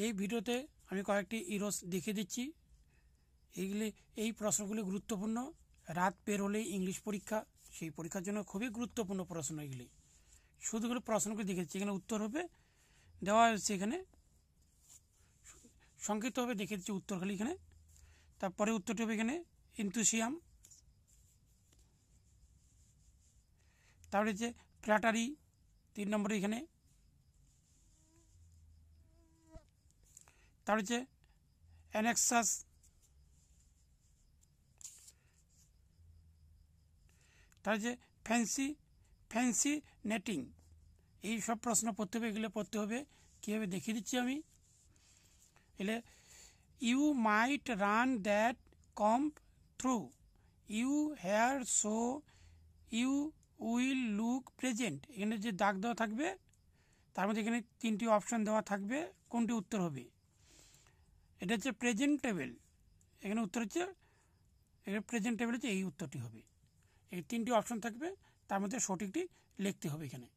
এই ভিডিওতে আমি কয়েকটি ইরোস দেখিয়ে দিচ্ছি। এই প্রশ্নগুলি গুরুত্বপূর্ণ। রাত পের হলেই ইংলিশ পরীক্ষা, সেই পরীক্ষার জন্য খুবই গুরুত্বপূর্ণ প্রশ্ন এগুলি। শুধুগুলো প্রশ্নগুলি দেখেছি, এখানে উত্তর হবে দেওয়া হয়েছে, এখানে সংক্ষিপ্তভাবে দেখে দিচ্ছি উত্তর খালি এখানে। তারপরে উত্তরটি হবে এখানে ইনথুসিয়াম, তারপরে হচ্ছে ফ্ল্যাটারি 3 নম্বরে এখানে, তারপরে হচ্ছে অ্যানেক্সাস, তার হচ্ছে ফ্যান্সি নেটিং। এই সব প্রশ্ন পড়তে হবে, এগুলো পড়তে হবে। কীভাবে দেখিয়ে দিচ্ছি আমি। এলে you might run that comp through, you hear so, you will look present. এখানে যে দাগ দেওয়া থাকবে তার মধ্যে এখানে 3টি অপশন দেওয়া থাকবে, কোনটি উত্তর হবে। এটা হচ্ছে প্রেজেন্টেবল, এখানে উত্তর হচ্ছে এখানে প্রেজেন্টেবল হচ্ছে এই উত্তরটি হবে। এই 3টি অপশন থাকবে, তার মধ্যে সঠিকটি লিখতে হবে এখানে।